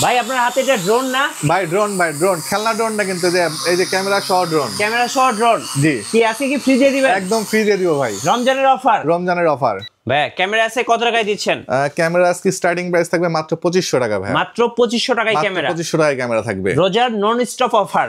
ভাই আপনার হাতে এটা ড্রোন না? ভাই ড্রোন খেলনা ড্রোনটা কিন্তু এই যে ক্যামেরা সহ ড্রোন। জি। কি আজকে কি ফ্রি দিয়ে দিবেন? একদম ফ্রি দিয়ে দিব ভাই। রমজানের অফার। ভাই ক্যামেরা আছে কত টাকায় দিচ্ছেন? ক্যামেরা আজকে স্টার্টিং প্রাইস থাকবে মাত্র 2500 টাকা ভাই। মাত্র 2500 টাকায় ক্যামেরা। 2500 টাকায় ক্যামেরা থাকবে। রোজার নন স্টপ অফার।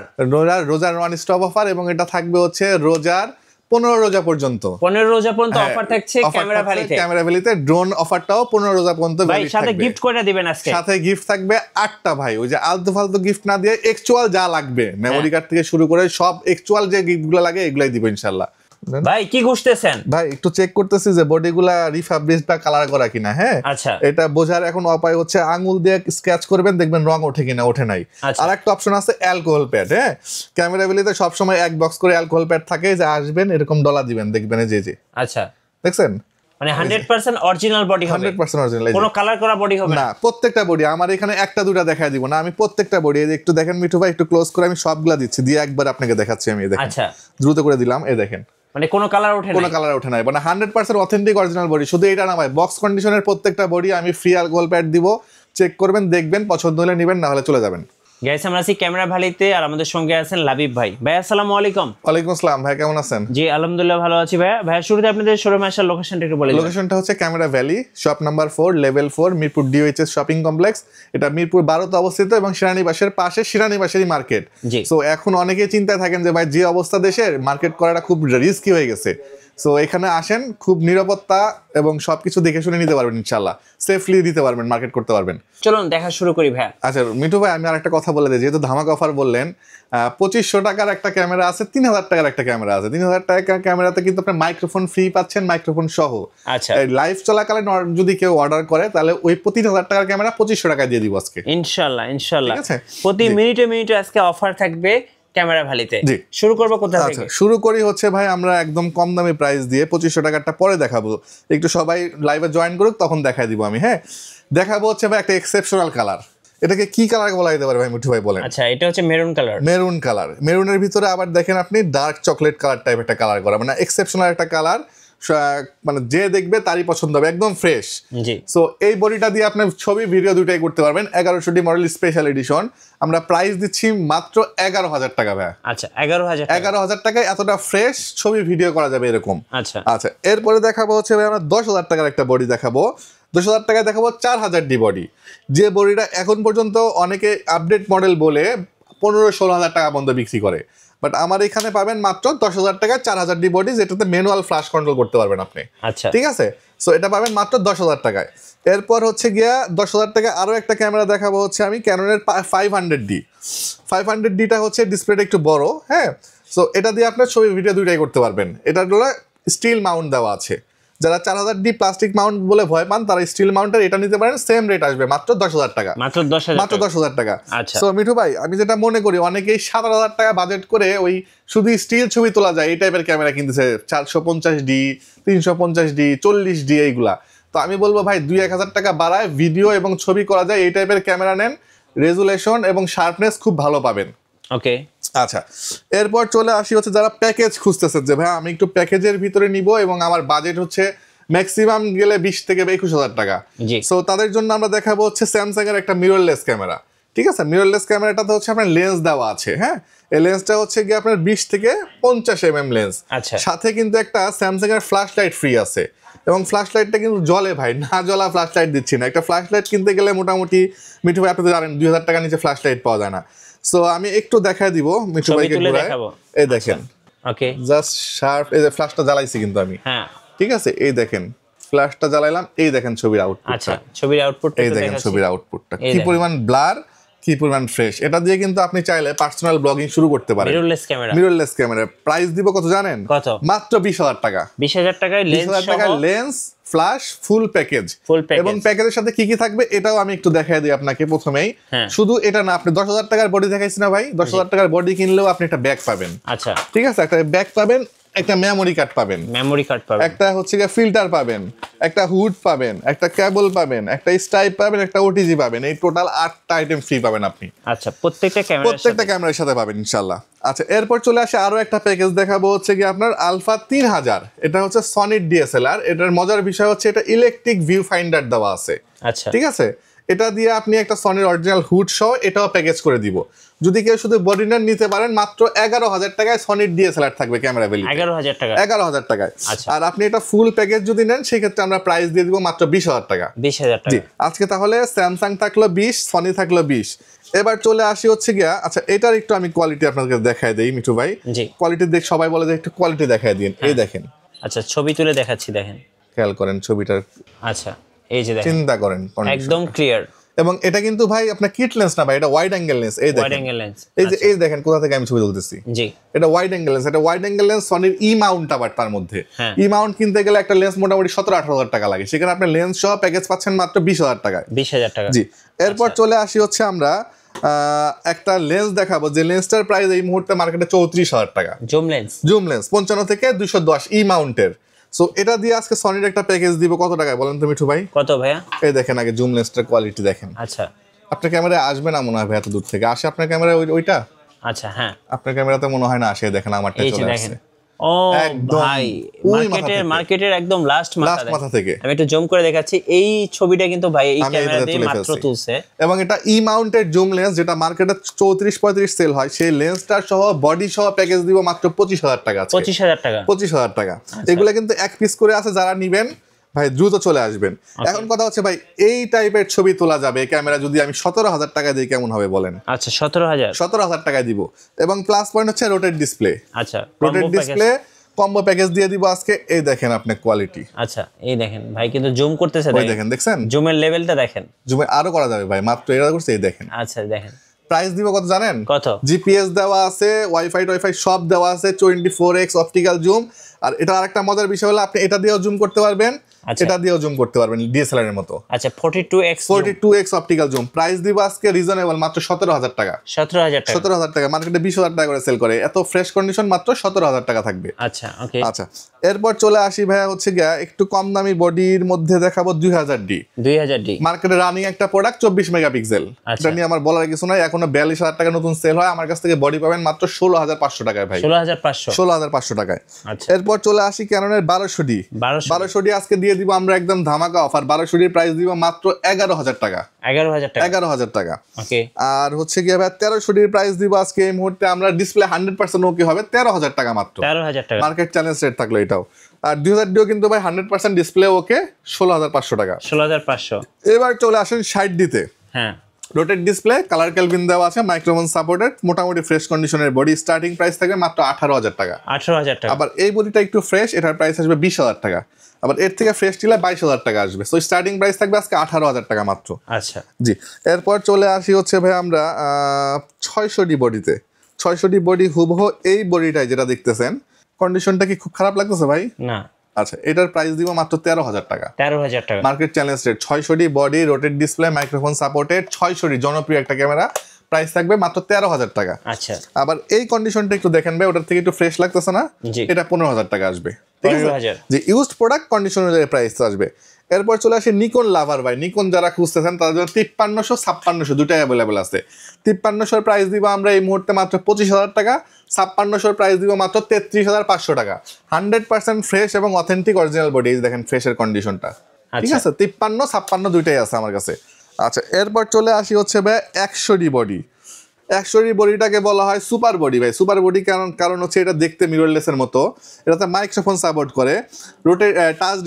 রোজার নন স্টপ অফার, এবং এটা থাকবে হচ্ছে রোজার 15 রোজা পর্যন্ত। 15 রোজা পর্যন্ত অফার থাকছে ক্যামেরা ভ্যালিতে। ক্যামেরা ভ্যালিতে ড্রোন অফারটাও 15 রোজা পর্যন্ত ভাই সাথে গিফট করে দিবেন আজকে। সাথে গিফট থাকবে 8টা ভাই। ওই যে আলতু ফালতু গিফট না দিয়ে অ্যাকচুয়াল যা লাগবে, মেমোরি কার্ড থেকে শুরু করে সব অ্যাকচুয়াল যে গিফটগুলো লাগে এগুলাই দিব ইনশাআল্লাহ। ভাই কি খুঁজতেছেন? ভাই একটু চেক করতেছি যে বডিগুলা রিফ্যাব্রিশড বা কালার করা কিনা। হ্যাঁ, আচ্ছা, এটা বোঝার এখন উপায় হচ্ছে আঙ্গুল দিয়ে স্ক্র্যাচ করবেন, দেখবেন রং ওঠে কিনা, ওঠে নাই। আর একটা অপশন আছে অ্যালকোহল প্যাড। হ্যাঁ, ক্যামেরা ভ্যালিতে সব সময় এক বক্স করে অ্যালকোহল প্যাড থাকে, যে আসবেন এরকম ডলা দিবেন, দেখবেন এই যে আচ্ছা দেখছেন, মানে 100% অরিজিনাল বডি হবে। 100% অরিজিনাল, কোনো কালার করা বডি হবে না। প্রত্যেকটা বডি আমার এখানে একটা দুটা দেখায় দিব না, আমি প্রত্যেকটা বডি একটু দেখেন মিঠু ভাই, একটু ক্লোজ করে আমি সবগুলা দিচ্ছি, দিয়ে একবার আপনাকে দেখাচ্ছি আমি। দেখেন, আচ্ছা দ্রুত করে দিলাম, এই দেখেন, মানে কোনো কালার ওঠে না, কোনো কালার ওঠে না, মানে 100% অথেন্টিক অরিজিনাল বডি। শুধু এটা না ভাই, বক্স কন্ডিশনের প্রত্যেকটা বডি আমি ফ্রি অ্যালকোহল প্যাড দিব, চেক করবেন, দেখবেন, পছন্দ হলে নেবেন, না হলে চলে যাবেন। গাইস আমরা আছি ক্যামেরা ভ্যালিতে, আর আমাদের সঙ্গে আছেন লাবিব ভাই। ভাই আসসালামু আলাইকুম। ওয়ালাইকুম আসসালাম ভাই, কেমন আছেন? জি আলহামদুলিল্লাহ ভালো আছি ভাই। ভাই শুরুতে আপনাদের শোরুমে আসার লোকেশনটা একটু বলে দিন। লোকেশনটা হচ্ছে camera valley, shop number 4, level 4, Mirpur DOHS shopping complex. এটা মিরপুর 12তে অবস্থিত এবং শিরানীবাসের পাশে শিরানীবাসেরই মার্কেট। সো এখন অনেকেই চিন্তায় থাকেন যে ভাই যে অবস্থা দেশের, মার্কেট করাটা খুব রিস্কি হয়ে গেছে। সো এখানে আসেন, খুব নিরাপত্তা এবং সবকিছু দেখে শুনে নিতে পারবেন ইনশাআল্লাহ, সেফলি দিতে পারবেন, মার্কেট করতে পারবেন। চলুন দেখা শুরু করি ভাই। আচ্ছা মিঠু ভাই, আমি আর একটা কথা বলে দিই, যেহেতু ধামাকা অফার বললেন, 2500 টাকার একটা ক্যামেরা আছে, 3000 টাকার একটা ক্যামেরা আছে। 3000 টাকার ক্যামেরাতে কিন্তু আপনি মাইক্রোফোন ফ্রি পাচ্ছেন, মাইক্রোফোন সহ। আচ্ছা, লাইভ চলাকালীন যদি কেউ অর্ডার করে, তাহলে ওই 3000 টাকার ক্যামেরা 2500 টাকায় দিয়ে দিব আজকে ইনশাআল্লাহ। ঠিক আছে, প্রতি মিনিটে আজকে অফার থাকবে ক্যামেরা ভ্যালিতে। জি, শুরু করব কোথা থেকে? আচ্ছা শুরু করি হচ্ছে ভাই, আমরা একদম কম দামি প্রাইস দিয়ে 2500 টাকারটা পরে দেখাবো, একটু সবাই লাইভে জয়েন করুক, তখন দেখাই দিব আমি। হ্যাঁ, দেখাবো হচ্ছে ভাই একটা এক্সেপশনাল কালার। এটাকে কি কালার বলা যেতে পারে ভাই মিঠু ভাই বলেন? আচ্ছা, এটা হচ্ছে মেরুন কালার। মেরুন কালার, মেরুনের ভিতরে আবার দেখেন আপনি ডার্ক চকলেট কালার টাইপ একটা কালার করা, মানে এক্সেপশনাল একটা কালার, মানে যে দেখবে তারই পছন্দ হবে, একদম ফ্রেশ। জি, সো এই বডিটা দিয়ে আপনি ছবি ভিডিও দুটাই করতে পারবেন। 1100 মডেল স্পেশাল এডিশন, আমরা প্রাইস দিচ্ছি মাত্র 11000 টাকা ভাই। আচ্ছা 11000 টাকায় এতটা ফ্রেশ ছবি ভিডিও করা যাবে এরকম। আচ্ছা আচ্ছা, এরপরে দেখাবো হচ্ছে ভাই আমরা 10000 টাকার একটা বডি দেখাবো। 10000 টাকায় দেখাবো 4000 ডি বডি, যে বডিটা এখন পর্যন্ত অনেকে আপডেট মডেল বলে 15-16 হাজার টাকা পর্যন্ত বিক্রি করে, বাট আমার এখানে পাবেন মাত্র 10000 টাকায় 4000 ডি বডি, যেটাতে ম্যানুয়াল ফ্ল্যাশ কন্ট্রোল করতে পারবেন আপনি। আচ্ছা ঠিক আছে, সো এটা পাবেন মাত্র 10000 টাকায়। এরপর হচ্ছে গিয়া 10000 টাকায় আরো একটা ক্যামেরা দেখাবো, হচ্ছে আমি ক্যাননের 500D। 500Dটা হচ্ছে ডিসপ্লেটা একটু বড়। হ্যাঁ, সো এটা দিয়ে আপনার ছবি ভিডিও দুইটাই করতে পারবেন। এটার হলো স্টিল মাউন্ট দেওয়া আছে। যারা 4000D প্লাস্টিক মাউন্ট বলে ভয় পান, তারা স্টিল মাউন্টের এটা নিতে পারেন, সেম রেট আসবে মাত্র 10000 টাকা। মাত্র 10000 টাকা। আচ্ছা, সো মিঠু ভাই, আমি যেটা মনে করি, অনেকেই 7000 টাকা বাজেট করে ওই শুধু স্টিল ছবি তোলা যায় এই টাইপের ক্যামেরা কিনতেছে, 450D, 350D, 40D এইগুলা। তো আমি বলবো ভাই 2-1000 টাকা বাড়ায় ভিডিও এবং ছবি করা যায় এই টাইপের ক্যামেরা নেন, রেজুলেশন এবং শার্পনেস খুব ভালো পাবেন। ওকে, আচ্ছা এরপর চলে আসি হচ্ছে যারা প্যাকেজ খুঁজতেছেন, যে ভাই আমি একটু প্যাকেজের ভিতরে নিব এবং আমার বাজেট হচ্ছে ম্যাক্সিমাম গেলে 20-21000 টাকা। সো তাদের জন্য আমরা দেখাবো হচ্ছে স্যামসাং এর একটা মিররলেস ক্যামেরা। ঠিক আছে, মিররলেস ক্যামেরাটাতে হচ্ছে আপনার লেন্স দেওয়া আছে। হ্যাঁ, এই লেন্সটা হচ্ছে গিয়ে আপনার 20-50 mm লেন্স। আচ্ছা, সাথে কিন্তু একটা স্যামসাং এর ফ্ল্যাশ লাইট ফ্রি আছে, এবং ফ্ল্যাশ লাইটটা কিন্তু জ্বলে ভাই, না জ্বলা ফ্ল্যাশ লাইট দিচ্ছি না। একটা ফ্ল্যাশ লাইট কিনতে গেলে মোটামুটি মিঠু ভাই আপনি জানেন 2000 টাকার নিচে ফ্ল্যাশ লাইট পাওয়া যায় না। সো আমি একটু দেখাই দিব মিঠু ভাইকে ঘুরায়, এই দেখেন। ওকে, জাস্ট শার্প, এই যে ফ্ল্যাশটা জ্বালাইছি কিন্তু আমি। হ্যাঁ ঠিক আছে, এই দেখেন ফ্ল্যাশটা জ্বালাইলাম, এই দেখেন ছবির আউটপুট। আচ্ছা, ছবির আউটপুট, এই দেখেন ছবির আউটপুটটা কি পরিমাণ ব্লার, কি পরিমাণ ফ্রেশ। এটা দিয়ে কিন্তু আপনি চাইলে পার্সোনাল ব্লগিং শুরু করতে পারেন। মিররলেস ক্যামেরা প্রাইস দিব কত জানেন? কত? মাত্র 20000 টাকা। 20000 টাকায় লেন্স, 20000 টাকায় লেন্স, ফ্ল্যাশ, ফুল প্যাকেজ। এবং প্যাকেজের সাথে কি কি থাকবে এটাও আমি একটু দেখাই দিই আপনাকে প্রথমেই। শুধু এটা না, আপনি 10000 টাকার বডি দেখাইছি না ভাই, 10000 টাকার বডি কিনলেও আপনি একটা ব্যাগ পাবেন। আচ্ছা ঠিক আছে, একটা ব্যাগ পাবেন, একটা মেমোরি কার্ড পাবেন, একটা হচ্ছে গিয়ে ফিল্টার পাবেন, একটা হুড পাবেন, একটা কেবল পাবেন, একটা স্ট্রাইপ পাবেন, একটা ওটিজি পাবেন। এই টোটাল 8টা আইটেম ফ্রি পাবেন আপনি। আচ্ছা, প্রত্যেকটা ক্যামেরার সাথে পাবেন ইনশাআল্লাহ। আচ্ছা, এরপর চলে আসে আরো একটা প্যাকেজ দেখাবো, হচ্ছে কি আপনার আলফা 3000। এটা হচ্ছে সনির ডিএসএলআর। এটার মজার বিষয় হচ্ছে এটা ইলেকট্রিক ভিউ ফাইন্ডার দেওয়া আছে। আচ্ছা, ঠিক আছে, এটা দিয়ে আপনি একটা সনির অরিজিনাল হুড সহ এটাও প্যাকেজ করে দিব। যদি কেউ শুধু বডি নাট নিতে পারেন মাত্র 11,000 টাকায় সনির ডিএসএলআর থাকবে ক্যামেরা ভ্যালি 11,000 টাকা। 11,000 টাকায়। আচ্ছা। আর আপনি এটা ফুল প্যাকেজ যদি নেন সেক্ষেত্রে আমরা প্রাইস দিয়ে দিব মাত্র 20,000 টাকা। 20,000 জি টাকা। আজকে তাহলে স্যামসাং থাকলো 20, সনি থাকলো 20। এবার চলে আসি হচ্ছে গিয়া, আচ্ছা এটার একটু আমি কোয়ালিটি আপনাদের দেখায় দেই মিঠু ভাই। জি। কোয়ালিটি দেখ, সবাই বলে যে একটু কোয়ালিটি দেখায় দিন। এই দেখেন, আচ্ছা ছবি তুলে দেখাচ্ছি, দেখেন। খেয়াল করেন ছবিটার, আচ্ছা এই যে দেখেন, চিন্তা করেন একদম ক্লিয়ার। এবং এটা কিন্তু ভাই আপনার কিট লেন্স না ভাই, এটা ওয়াইড অ্যাঙ্গেল লেন্স। এই ওয়াইড দেখেন, অ্যাঙ্গেল লেন্স। এই যে এই দেখেন কোথা থেকে আমি ছবি তুলতেছি। জি। এটা ওয়াইড অ্যাঙ্গেল লেন্স, এটা ওয়াইড অ্যাঙ্গেল লেন্স সনির ই মাউন্ট আবার তার মধ্যে। ই মাউন্ট কিনতে গেলে একটা লেন্স মোটামুটি 17-18,000 টাকা লাগে, সেখানে আপনি লেন্স সহ প্যাকেজ পাচ্ছেন মাত্র 20,000 টাকায়। 20,000 টাকা। জি। এরপর চলে আসি হচ্ছে আমরা একটা লেন্স দেখাবো যে লেন্সটার প্রাইস এই মুহূর্তে মার্কেটে 34,000 টাকা। Zoom lens. জুম লেন্স 55 থেকে 210 ই মাউন্টের। সো এটা দিয়ে আজকে সনির একটা প্যাকেজ দিব কত টাকায় বলেন তো মিঠু ভাই? কত ভাইয়া? এই দেখেন আগে জুম লেন্সটার কোয়ালিটি দেখেন। আচ্ছা। আপনার ক্যামেরায় আসবে না মনে হয় ভাই, এত দূর থেকে আসে আপনার ক্যামেরায় ওইটা? আচ্ছা হ্যাঁ, আপনার ক্যামেরাতে মনে হয় না আসে, দেখেন আমারটা এই যে চলে দেখেন। আসছে। ও একদম ভাই, ওই মাথা থেকে। মার্কেটের একদম লাস্ট মাথা থেকে। আমি একটু জুম করে দেখাচ্ছি, এই ছবিটা কিন্তু ভাই এই আমি ক্যামেরা এইটাতে দিয়ে তুলে মাত্র ফেলছি। তুলছে। এবং এটা ই মাউন্টেড জুম লেন্স, যেটা মার্কেটে 34-35 সেল হয়, সেই লেন্সটার সহ বডি সহ প্যাকেজ দিব মাত্র 25,000 টাকা। 25,000 টাকা। 25,000 টাকা। এগুলো কিন্তু এক পিস করে আছে, যারা নিবেন ভাই দ্রুত চলে আসবেন। এখন কথা হচ্ছে ভাই এই টাইপের ছবি তোলা যাবে ক্যামেরা যদি আমি 17,000 টাকা দিই কেমন হবে বলেন? আচ্ছা 17,000। 17,000 টাকায় দিব। এবং প্লাস পয়েন্ট হচ্ছে রোটেট ডিসপ্লে। আচ্ছা রোটেট ডিসপ্লে কম্বো প্যাকেজ দিয়ে দিব আজকে। এই দেখেন আপনি কোয়ালিটি। আচ্ছা এই দেখেন ভাই, কিন্তু জুম করতেছে, ওই দেখেন, দেখছেন জুমের লেভেলটা দেখেন। জুমে আরো করা যাবে ভাই, মাত্র এটা করছে। এই দেখেন। আচ্ছা দেখেন প্রাইস দিব কত জানেন? কত? জিপিএস দেওয়া আছে, ওয়াইফাই সব দেওয়া আছে, 24x অপটিক্যাল জুম। আর এটা আরেকটা মজার বিষয় হলো আপনি এটা দিয়েও জুম করতে পারবেন, এটা দিয়েও জুম করতে পারবেন ডিএসএলআর এর মতো। আচ্ছা 42x অপটিক্যাল জুম। প্রাইস দিব আজকে রিজনেবল মাত্র 17,000 টাকা। 17,000 টাকা। 17,000 টাকা, মার্কেটে 20,000 টাকা করে সেল করে। এত ফ্রেশ কন্ডিশন মাত্র 17,000 টাকা থাকবে। আচ্ছা ওকে। আচ্ছা এরপর চলে আসি ভাইয়া হচ্ছে গিয়া একটু কম দামি বডির মধ্যে দেখাবো 2000D। 2000D মার্কেটে রানিং একটা প্রোডাক্ট 24 মেগাপিক্সেল। এটা নিয়ে আমার বলার কিছু নাই, এখনো 42,000 টাকা নতুন সেল হয়। আমার কাছ থেকে বডি পাবেন মাত্র 16,500 টাকায় ভাই। 16,500 টাকায়। আচ্ছা এরপর চলে আসি ক্যাননের 1200D। 1200D আজকে দিয়ে দিব আমরা একদম ধামাকা অফার। 1200D প্রাইস দিব মাত্র 11,000 টাকা। 11,000 টাকা। ওকে। আর হচ্ছে গিয়ে ভাই 1300D প্রাইস দিব আজকে এই মুহূর্তে আমরা, ডিসপ্লে 100% ওকে হবে 13,000 টাকা মাত্র। 13,000 টাকা মার্কেট চ্যালেঞ্জ রেট থাকলো এটাও। আর 2000Dও কিন্তু ভাই 100% ডিসপ্লে ওকে, 16,500 টাকা। 16,500। এবার চলে আসেন 60D তে। হ্যাঁ রোটেট ডিসপ্লে, কালার ক্যালভিন দেওয়া আছে, মাইক্রোফোন সাপোর্টেড, মোটামুটি ফ্রেশ কন্ডিশনের বডি। স্টার্টিং প্রাইস থাকবে মাত্র 18,000 টাকা। 18,000 টাকা। আবার এই বডিটা একটু ফ্রেশ, এটার প্রাইস আসবে 20,000 টাকা। আবার এর থেকে ফ্রেশ নিলে 22,000 টাকা আসবে। সো স্টার্টিং প্রাইস থাকবে আজকে 18,000 টাকা মাত্র। আচ্ছা জি। এরপর চলে আসি হচ্ছে ভাই আমরা 600D বডিতে। 600D বডি হুবহু এই বডিটাই যেটা দেখতেছেন। কন্ডিশনটা কি খুব খারাপ লাগতেছে ভাই? না। আচ্ছা এটার প্রাইস দিব মাত্র 13,000 টাকা। 13,000 টাকা। Market challenge rate. 600D body, rotate display, microphone supported, 600D জনপ্রিয় একটা ক্যামেরা। প্রাইস থাকবে মাত্র 13,000 টাকা। আচ্ছা আবার এই কন্ডিশনটা একটু দেখেন ভাই, ওটার থেকে একটু ফ্রেশ লাগতেছে না? এটা 15,000 টাকা আসবে। ঠিক আছে, 15,000। যে ইউজড প্রোডাক্ট কন্ডিশন অনুযায়ী প্রাইস আসবে। এরপর চলে আসে নিকন লাভার ভাই। নিকন যারা খুঁজতেছেন তাদের জন্য 5300, 5600 দুটাই অ্যাভেলেবেল আছে। 5300 প্রাইস দিব আমরা এই মুহূর্তে মাত্র 25,000 টাকা। 5600 প্রাইস দিব মাত্র 33,500 টাকা। 100% ফ্রেশ এবং অথেন্টিক অরিজিনাল বডি। এই দেখেন ফ্রেশের কন্ডিশনটা। ঠিক আছে, 53, 56 দুইটাই আছে আমার কাছে। আচ্ছা এরপর চলে আসি হচ্ছে ভাই 100D বডি। 100D বডিটাকে বলা হয় সুপার বডি ভাই। সুপার বডি কারণ হচ্ছে এটা দেখতে মিররলেসের মতো, এটাতে মাইক্রোফোন সাপোর্ট করে, রোটেট টাচ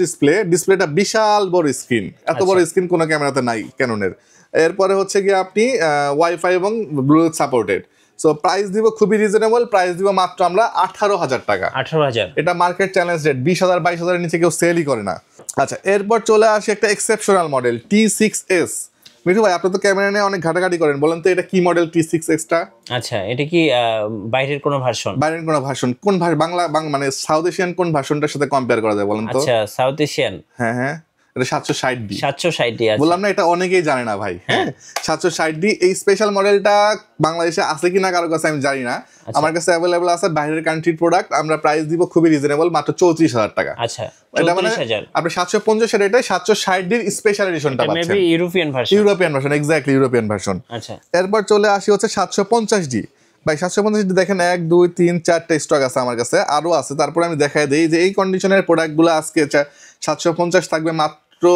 ডিসপ্লেটা বিশাল বড় স্ক্রিন। এত বড় স্ক্রিন কোনো ক্যামেরাতে নাই ক্যাননের। এরপরে হচ্ছে গিয়ে আপনি ওয়াইফাই এবং ব্লুটুথ সাপোর্টেড। সো প্রাইস দিব খুবই রিজনেবল, প্রাইস দিব মাত্র আমরা 18,000 টাকা। 18,000। এটা মার্কেট চ্যালেঞ্জ রেট। 20,000 22,000 নিচে কেউ সেলই করে না। আচ্ছা এরপর চলে আসি একটা এক্সেপশনাল মডেল T6s। মিঠু ভাই আপনি তো ক্যামেরা নিয়ে অনেক ঘাটাঘাটি করেন, বলেন তো এটা কি মডেল T6s টা? আচ্ছা এটা কি বাইরের কোনো ভার্সন? বাইরের কোনো ভার্সন কোন বাংলা মানে সাউথ এশিয়ান কোন ভার্সনটার সাথে কম্পেয়ার করা যায় বলেন তো? আচ্ছা সাউথ এশিয়ান। হ্যাঁ এটা 760D। 760D আছে। বললাম না এটা অনেকেই জানে না ভাই। হ্যাঁ 760D এই স্পেশাল মডেলটা বাংলাদেশে আছে কিনা কারো কাছে আমি জানি না। আমার কাছে অ্যাভেলেবল আছে, বাইরের কান্ট্রির প্রোডাক্ট। আমরা প্রাইস দিব খুবই রিজনেবল মাত্র 34,000 টাকা। আচ্ছা এটা মানে 34,000। আপনি 750 এর এটাই 760D স্পেশাল এডিশনটা পাচ্ছেন। Maybe European version. Exactly European version. আচ্ছা এরপর চলে আসি হচ্ছে 750D ভাই। 750D দেখেন 1 2 3 4টা স্টক আছে আমার কাছে, আরো আছে। তারপরে আমি দেখাই দেই যে এই কন্ডিশনের প্রোডাক্টগুলো আজকে 750 থাকবে মাত্র মাত্র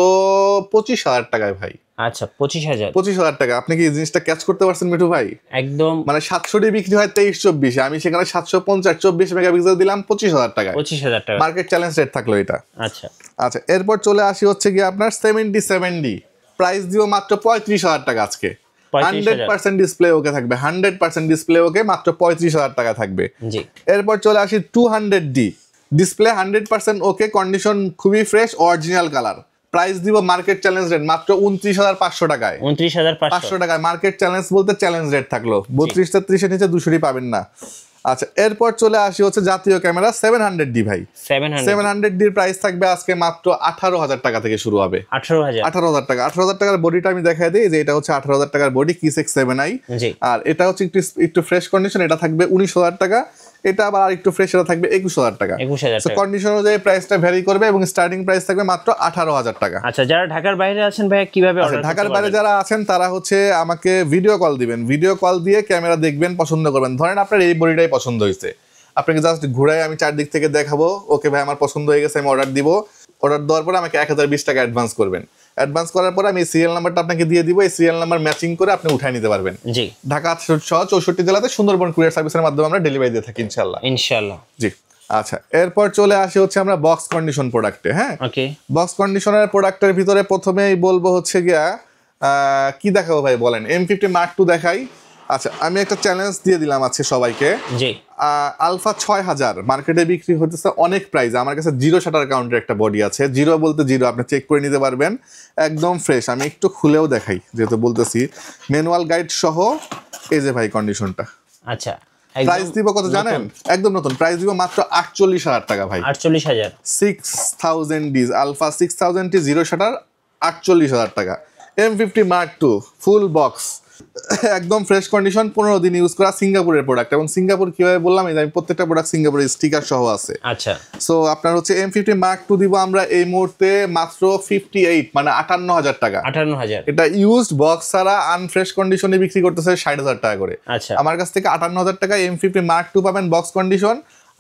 25,000 টাকায় ভাই। আচ্ছা 25,000। 25,000 টাকা। আপনি কি এই জিনিসটা ক্যাচ করতে পারছেন মিঠু ভাই? একদম মানে 700 ডি বিক্রি হয় 23-24, আমি সেখানে 750 24 মেগাপিক্সেল দিলাম 25,000 টাকায়। 25,000 টাকা। মার্কেট চ্যালেঞ্জ রেট থাকলো এটা। আচ্ছা আচ্ছা, এরপর চলে আসি হচ্ছে গিয়ে আপনার 77D, প্রাইস দিব মাত্র 35,000 টাকা আজকে। 100% ডিসপ্লে ওকে থাকবে, 100% ডিসপ্লে ওকে, মাত্র 35,000 টাকা থাকবে। জি। এরপর চলে আসি 200D, ডিসপ্লে 100% ওকে, কন্ডিশন খুবই ফ্রেশ, অরিজিনাল কালার। প্রাইস দিব মার্কেট চ্যালেঞ্জ রেট মাত্র 29,500 টাকায়। 29,500 টাকায় মার্কেট চ্যালেঞ্জ বলতে চ্যালেঞ্জ রেট থাকলো। 32-33 এর নিচে 200 পাবেন না। আচ্ছা, এরপর চলে আসি হচ্ছে জাতীয় ক্যামেরা 700D ভাই। 700D এর প্রাইস থাকবে আজকে মাত্র 18,000 টাকা থেকে শুরু হবে। 18,000 টাকা। 18,000 টাকার বডিটা আমি দেখাই দিই যে এটা হচ্ছে 18,000 টাকার বডি, কিসেক 7i। আর এটা হচ্ছে একটু ফ্রেশ কন্ডিশন, এটা থাকবে 19,000 টাকা। এটা আবার আর একটু ফ্রেশ, এটা থাকবে 21,000 টাকা। 21,000 টাকা। কন্ডিশন অনুযায়ী প্রাইসটা ভ্যারি করবে এবং স্টার্টিং প্রাইস থাকবে মাত্র 18,000 টাকা। আচ্ছা, যারা ঢাকার বাইরে আছেন ভাই কিভাবে অর্ডার করতে পারবেন? ঢাকার বাইরে যারা আছেন তারা হচ্ছে আমাকে ভিডিও কল দিবেন, ভিডিও কল দিয়ে ক্যামেরা দেখবেন, পছন্দ করবেন। ধরেন আপনার এই বডিটাই পছন্দ হয়েছে, আপনাকে জাস্ট ঘুরাই আমি চারদিক থেকে দেখাবো, ওকে ভাই আমার পছন্দ হয়ে গেছে, আমি অর্ডার দিব। অর্ডার দেওয়ার পরে আমাকে 1020 টাকা অ্যাডভান্স করবেন। অ্যাডভান্স করার পরে আমি সিরিয়াল নাম্বারটা আপনাকে দিয়ে দিব, এই সিরিয়াল নাম্বার ম্যাচিং করে আপনি উঠাই নিতে পারবেন। জি। ঢাকা সহ 64 জেলাতে সুন্দরবন কুরিয়ার সার্ভিসের মাধ্যমে আমরা ডেলিভারি দিয়ে থাকি ইনশাআল্লাহ। জি। আচ্ছা, এরপর চলে আসি হচ্ছে আমরা বক্স কন্ডিশন প্রোডাক্টে। হ্যাঁ, ওকে। বক্স কন্ডিশনের প্রোডাক্টের ভিতরে প্রথমেই বলবো হচ্ছে গিয়া কি দেখাবো ভাই বলেন? M50 Mark II দেখাই। আচ্ছা, আমি একটা চ্যালেঞ্জ দিয়ে দিলাম আছে সবাইকে। জি। আলফা 6000 মার্কেটে বিক্রি হতেছে অনেক প্রাইস, আমার কাছে জিরো শাটার কাউন্টের একটা বডি আছে। জিরো বলতে জিরো, আপনি চেক করে নিতে পারবেন, একদম ফ্রেশ। আমি একটু খুলেও দেখাই যেহেতু বলতেছি, ম্যানুয়াল গাইড সহ। এই যে ভাই কন্ডিশনটা। আচ্ছা, প্রাইস দিব কত জানেন? একদম নতুন প্রাইস দিব মাত্র 48,000 টাকা ভাই। 48,000। 6000D alpha 6000D zero shutter, 48,000 টাকা। M50 Mark II full box, একদম ফ্রেশ কন্ডিশন, 15 দিন ইউজ করা, সিঙ্গাপুরের প্রোডাক্ট। এবং সিঙ্গাপুর কিভাবে বললাম, এই যে আমি প্রত্যেকটা প্রোডাক্ট সিঙ্গাপুরের স্টিকার সহ আছে। আচ্ছা। সো আপনার হচ্ছে M50 Mark II দিব আমরা এই মুহূর্তে মাত্র 58, মানে 58,000 টাকা। 58,000। এটা ইউজড বক্স ছাড়া আনফ্রেশ কন্ডিশনে বিক্রি করতেছে 60,000 টাকা করে। আচ্ছা। আমার কাছ থেকে 58,000 টাকা M50 Mark II পাবেন বক্স কন্ডিশন।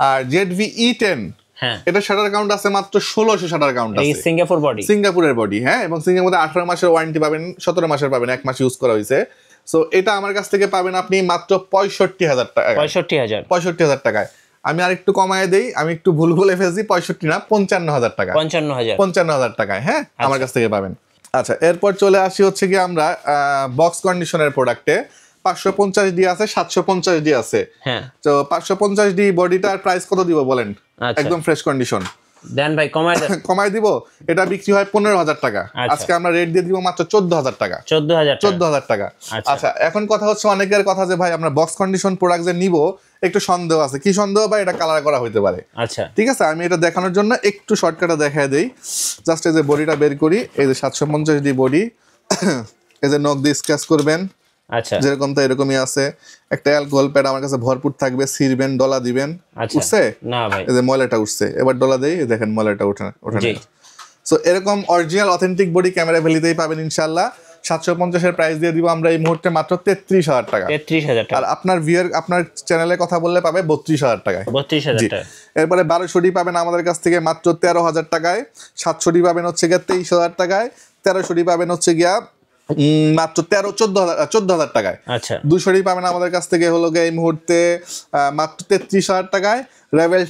আর ZV-E10, হ্যাঁ, এটা শাটার কাউন্ট আছে মাত্র 1600 শাটার কাউন্ট আছে। এই সিঙ্গাপুর বডি, সিঙ্গাপুরের বডি। হ্যাঁ, এবং সিঙ্গাপুরে 18 মাসের ওয়ারেন্টি পাবেন, 17 মাসের পাবেন, 1 মাস ইউজ করা হয়েছে। সো এটা আমার কাছ থেকে পাবেন আপনি মাত্র 65,000 টাকা। 65,000 টাকায়। আমি আর একটু কমায় দেই, আমি একটু ভুল বলে ফেলছি, 65 না 55,000 টাকা। 55,000 টাকায়। হ্যাঁ, আমার কাছ থেকে পাবেন। আচ্ছা, এরপর চলে আসি হচ্ছে কি আমরা বক্স কন্ডিশনের প্রোডাক্টে 550D আছে, 750D আছে। হ্যাঁ, তো 550D বডিটার প্রাইস কত দিব বলেন? একদম ফ্রেশ কন্ডিশন দেন ভাই, কমাই দিব। এটা বিক্রি হয় 15,000 টাকা, আজকে আমরা রেট দিয়ে দিব মাত্র 14,000 টাকা। 14,000 টাকা। আচ্ছা, এখন কথা হচ্ছে অনেকের কথা যে ভাই আমরা বক্স কন্ডিশন প্রোডাক্ট যে নিব, একটু সন্দেহ আছে। কি সন্দেহ ভাই? এটা কালার করা হইতে পারে। আচ্ছা, ঠিক আছে, আমি এটা দেখানোর জন্য একটু শর্টকাটে দেখায় দেই। জাস্ট এই যে বডিটা বের করি, এই যে 750D বডি, এই যে নখ দিয়ে স্ক্র্যাচ করবেন। আচ্ছা, যেরকম তো এরকমই আছে। একটা অ্যালকোহল প্যাড আমার কাছে ভরপুর থাকবে, ছিড়বেন, ডলা দিবেন। উঠছে না ভাই? এই যে ময়লাটা উঠছে, এবার ডলা দেই, দেখেন ময়লাটা ওঠে না। সো এরকম অরিজিনাল অথেন্টিক বডি ক্যামেরা ভ্যালিতেই পাবেন ইনশাআল্লাহ। 750 এর প্রাইস দিয়ে দিব আমরা এই মুহূর্তে মাত্র 33,000 টাকা। 33,000 টাকা। আর আপনার আপনার চ্যানেলে কথা বললে পাবে 32,000 টাকায়। 32,000 টাকা। এরপরে 1200D পাবেন আমাদের কাছ থেকে মাত্র 13,000 টাকায়। 700D পাবেন হচ্ছে গিয়া 23,000 টাকায়। 1300D পাবেন হচ্ছে গিয়া মাত্র 14,000 টাকায়। আচ্ছা, 200D পাবেন আমাদের কাছ থেকে হলো গিয়ে এই মুহূর্তে মাত্র 33,000 টাকায়। রেভেল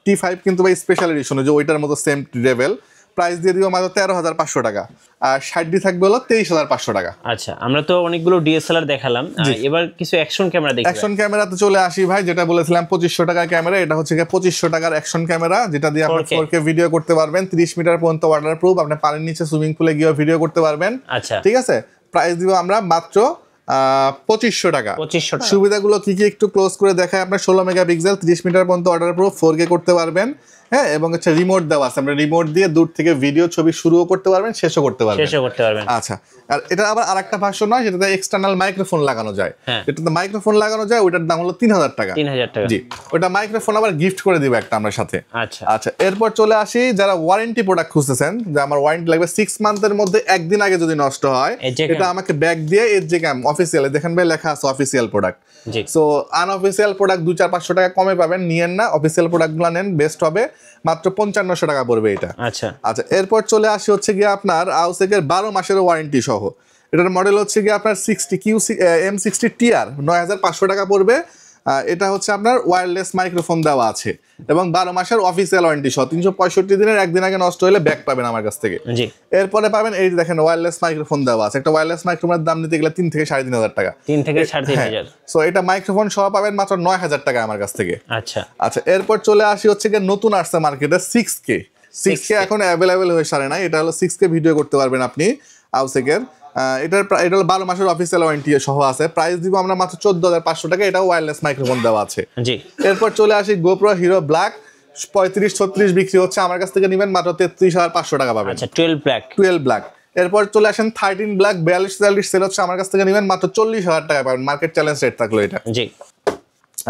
T5 কিন্তু ভাই স্পেশাল এডিশন, যে ওইটার মতো সেম রেভেল, প্রাইস দিয়ে দিব মাত্র 13,500 টাকা। আর 60D থাকবে হলো 23,500 টাকা। আচ্ছা, আমরা তো অনেকগুলো DSLR দেখালাম, এবার কিছু অ্যাকশন ক্যামেরা দেখি। অ্যাকশন ক্যামেরাতে চলে আসি ভাই, যেটা বলেছিলাম 2500 টাকার ক্যামেরা, এটা হচ্ছে 2500 টাকার অ্যাকশন ক্যামেরা, যেটা দিয়ে আপনি 4K ভিডিও করতে পারবেন। 30 মিটার পর্যন্ত ওয়াটার প্রুফ, আপনি পানির নিচে সুইমিং পুলে গিয়ে ভিডিও করতে পারবেন। আচ্ছা, ঠিক আছে, প্রাইস দিব আমরা মাত্র 2500 টাকা। 2500 টাকা। সুবিধাগুলো কি কি একটু ক্লোজ করে দেখায়। আপনার 16 মেগাপিক্সেল, 30 মিটার পর্যন্ত ওয়াটার প্রুফ, 4K করতে পারবেন। হ্যাঁ, এবং হচ্ছে রিমোট দেওয়া আছে, আমরা রিমোট দিয়ে দূর থেকে ভিডিও ছবি শুরুও করতে পারবেন, শেষও করতে পারবেন। আচ্ছা, আর এটা আবার আরেকটা ভার্সন নয়, যেটাতে এক্সটার্নাল মাইক্রোফোন লাগানো যায়। যেটাতে মাইক্রোফোন লাগানো যায় ওইটার দাম হলো 3,000 টাকা। 3,000 টাকা। জি, ওটা মাইক্রোফোন আবার গিফট করে দিব একটা আমরা সাথে। আচ্ছা আচ্ছা, এরপর চলে আসি যারা ওয়ারেন্টি প্রোডাক্ট খুঁজতেছেন, যে আমার ওয়ারেন্টি লাগবে 6 মান্থের মধ্যে, একদিন আগে যদি নষ্ট হয় এটা আমাকে ব্যাগ দিয়ে এজে ক্যাম অফিসিয়াল, দেখেন ভাই লেখা আছে official product. So unofficial product 200-500 টাকা কমে পাবেন, নিয়েন না। অফিসিয়াল প্রোডাক্টগুলো নেন, বেস্ট হবে। মাত্র 5500 টাকা পড়বে এটা। আচ্ছা আচ্ছা, এরপর চলে আসি হচ্ছে গিয়ে আপনার আউসেকের 12 মাসের ওয়ারেন্টি সহ। এটার মডেল হচ্ছে গিয়ে আপনার 60 M60 TR 9500 টাকা পড়বে। এটা হচ্ছে আপনার ওয়্যারলেস মাইক্রোফোন দেওয়া আছে এবং 12 মাসের অফিসিয়াল ওয়ারেন্টি সহ 365 দিনের একদিন আগে নষ্ট হলে ব্যাক পাবেন আমার কাছ থেকে। জি, এরপরে পাবেন এই দেখেন ওয়্যারলেস মাইক্রোফোন দেওয়া আছে। একটা ওয়্যারলেস মাইক্রোফোনের দাম নিতে গেলে 3 থেকে 3500 টাকা। 3 থেকে 3500। সো এটা মাইক্রোফোন সহ পাবেন মাত্র 9000 টাকা আমার কাছ থেকে। আচ্ছা আচ্ছা, এরপর চলে আসি হচ্ছে গিয়ে নতুন আসছে মার্কেটে 6K এখন অ্যাভেলেবেল হয়ে সারে নাই। এটা হলো 6K ভিডিও করতে পারবেন আপনি আউসেকের। এটা হলো 12 মাসের অফিসিয়াল ওয়ারেন্টি সহ আছে। প্রাইস দিব আমরা মাত্র 14500 টাকা। এটা ওয়্যারলেস মাইক্রোফোন দেওয়া আছে। জি, এরপর চলে আসি গোপ্রো হিরো ব্ল্যাক 35-36 বিক্রি হচ্ছে, আমার কাছ থেকে নেবেন মাত্র 33500 টাকা পাবেন। আচ্ছা 12 ব্ল্যাক। এরপর চলে আসেন 13 ব্ল্যাক 42-43 সেল হচ্ছে, আমার কাছ থেকে নেবেন মাত্র 40000 টাকা পাবেন। মার্কেট চ্যালেঞ্জ রেট থাকলো এটা। জি,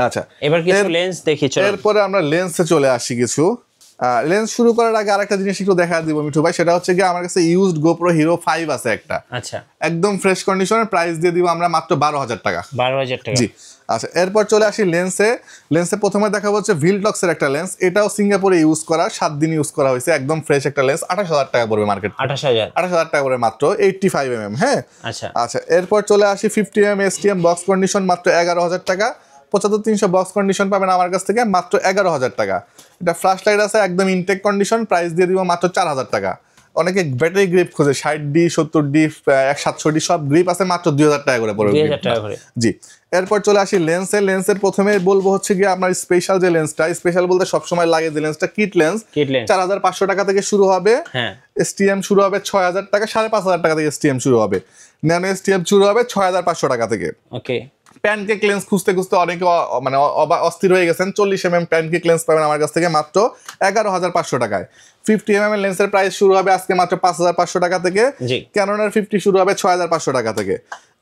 আচ্ছা, এবার কিছু লেন্স দেখি চলো। এরপরে আমরা লেন্সে চলে আসি কিছু। লেন্স শুরু করার আগে আরেকটা জিনিস একটু দেখা দিব মিঠু ভাই, সেটা হচ্ছে কি আমার কাছে ইউজড গোপ্রো হিরো 5 আছে একটা। আচ্ছা, একদম ফ্রেশ কন্ডিশনের, প্রাইস দিয়ে দিব আমরা মাত্র 12000 টাকা। 12000 টাকা। জি, আচ্ছা, এরপর চলে আসি লেন্সে প্রথমে দেখাবো হচ্ছে ভিলটক্সের একটা লেন্স। এটাও সিঙ্গাপুরে ইউজ করা, 7 দিন ইউজ করা হয়েছে, একদম ফ্রেশ একটা লেন্স। 28000 টাকা পড়বে মার্কেট। 28000 টাকা পড়বে মাত্র 85mm। হ্যাঁ, আচ্ছা আচ্ছা, এরপর চলে আসি 50mm STM বক্স কন্ডিশন মাত্র 11000 টাকা। 75300 বক্স কন্ডিশন পাবেন আমার কাছ থেকে মাত্র 11000 টাকা। এটা ফ্ল্যাশ লাইট আছে, একদম ইনটেক কন্ডিশন, প্রাইস দিয়ে দিব মাত্র 4000 টাকা। অনেকে ব্যাটারি গ্রিপ খোঁজে, 60D 70D 700D সব গ্রিপ আছে, মাত্র 2000 টাকা করে পড়বে। 2000 টাকা করে। জি, এরপর চলে আসি লেন্সের প্রথমে বলবো হচ্ছে গিয়ে আপনার স্পেশাল যে লেন্সটা, স্পেশাল বলতে সবসময় লাগে যে লেন্সটা, কিট লেন্স 4500 টাকা থেকে শুরু হবে। হ্যাঁ, STM শুরু হবে 6000 টাকা, 5500 টাকা থেকে STM শুরু হবে। ন্যানো STM শুরু হবে 6500 টাকা থেকে। ওকে, প্যানকেক লেন্স খুঁজতে অনেকে মানে অস্থির হয়ে গেছেন। 40mm প্যানকেক লেন্স পাবেন আমার কাছ থেকে মাত্র 11500 টাকায়। 50mm লেন্সের প্রাইস শুরু হবে আজকে মাত্র 5500 টাকা থেকে। ক্যাননের 50 শুরু হবে 6500 টাকা থেকে।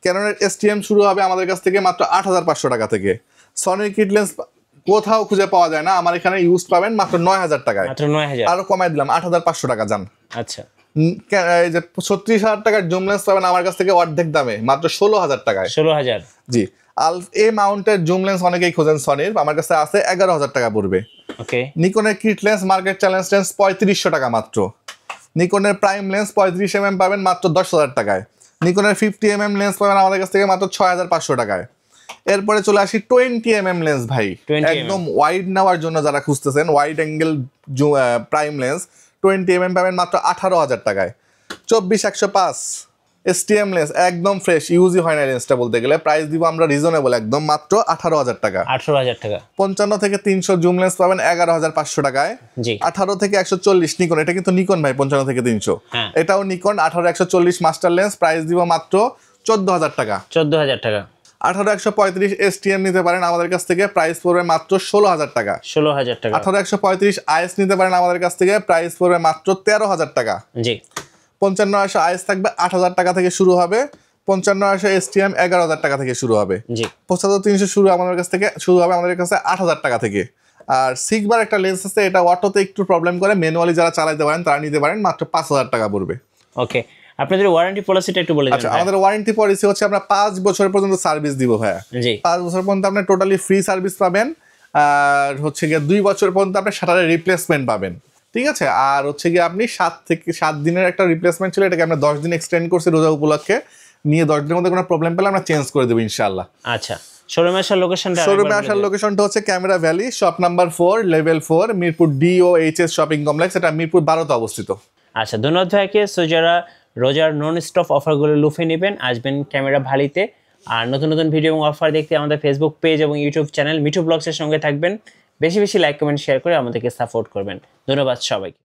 ক্যাননের STM শুরু হবে আমাদের কাছ থেকে মাত্র 8500 টাকা থেকে। সনির কিট লেন্স কোথাও খুঁজে পাওয়া যায় না, আমার এখানে ইউজ পাবেন মাত্র 9000 টাকায়। মাত্র 9000, আরো কমাই দিলাম 8500 টাকা যান। আচ্ছা, এই যে 36000 টাকার জুম লেন্স পাবেন আমার কাছ থেকে অর্ধেক দামে মাত্র 16000 টাকায়। 16000। জি, এ মাউন্টের জুম লেন্স অনেকেই খোঁজেন সনির, আমার কাছে আছে 11000 টাকা পড়বে। ওকে, নিকনের kit lens market challenge lens 3500 টাকা মাত্র। নিকনের প্রাইম লেন্স 35mm পাবেন মাত্র 10000 টাকায়। নিকনের 50mm লেন্স পাবেন আমাদের কাছ থেকে মাত্র 6500 টাকায়। এরপরে চলে আসি 20mm লেন্স ভাই, একদম ওয়াইড নেওয়ার জন্য যারা খুঁজতেছেন, wide angle prime lens 20mm পাবেন মাত্র 18000 টাকায়। 24105 STM লেন্স একদম ফ্রেশ, ইউজই হয় না লেন্সটা বলতে গেলে, প্রাইস দিব আমরা রিজনেবল একদম মাত্র 18000 টাকা। 18000 টাকা। 55 থেকে 300 জুম লেন্স পাবেন 11500 টাকায়। জি, 18 থেকে 140 নিকন, এটা কিন্তু নিকন ভাই, 55 থেকে 300 এটাও নিকন। 18-140 মাস্টার লেন্স, প্রাইস দিব মাত্র 14000 টাকা। 14000 টাকা। 18135 STM নিতে পারেন আমাদের কাছ থেকে, প্রাইস পড়বে মাত্র 16000 টাকা। 16000 টাকা। 18135 IS নিতে পারেন আমাদের কাছ থেকে, প্রাইস পড়বে মাত্র 13000 টাকা। জি, 5500 IS থাকবে 8000 টাকা থেকে শুরু হবে। 5500 STM 11000 টাকা থেকে শুরু হবে। জি, 75300 শুরু আমাদের কাছ থেকে শুরু হবে আমাদের কাছে 8000 টাকা থেকে। আর সিগমার একটা লেন্স আছে, এটা অটোতে একটু প্রবলেম করে, ম্যানুয়ালি যারা চালাতে পারেন তারা নিতে পারেন, মাত্র 5000 টাকা পড়বে। ওকে, আপনাদের ওয়ারেন্টি পলিসিটা একটু বলে দিন। আচ্ছা, আমাদের ওয়ারেন্টি পলিসি হচ্ছে আমরা 5 বছর পর্যন্ত সার্ভিস দিব ভাইয়া। জি, 5 বছর পর্যন্ত আপনি টোটালি ফ্রি সার্ভিস পাবেন। আর হচ্ছে গিয়ে 2 বছর পর্যন্ত আপনি শাটারের রিপ্লেসমেন্ট পাবেন, ঠিক আছে। আর হচ্ছে গিয়ে আপনি 7 দিনের একটা রিপ্লেসমেন্ট ছিল, এটাকে আমরা 10 দিন এক্সটেন্ড করছি রোজা উপলক্ষে নিয়ে। 10 দিনের মধ্যে কোনো প্রবলেম পেলে আমরা চেঞ্জ করে দেবো ইনশাআল্লাহ। আচ্ছা, শোরুমে আসার লোকেশনটা হচ্ছে camera valley, shop number 4, level 4, Mirpur DOHS shopping complex, এটা মিরপুর 12তে অবস্থিত। আচ্ছা, ধন্যবাদ ভাইকে। সো যারা রোজার নন স্টপ অফারগুলো লুফে নেবেন, আসবেন ক্যামেরা ভ্যালিতে। আর নতুন নতুন ভিডিও এবং অফার দেখতে আমাদের ফেসবুক পেজ এবং ইউটিউব চ্যানেল মিঠু ব্লগসের সঙ্গে থাকবেন। বেশি বেশি লাইক, কমেন্ট, শেয়ার করে আমাদেরকে সাপোর্ট করবেন। ধন্যবাদ সবাইকে।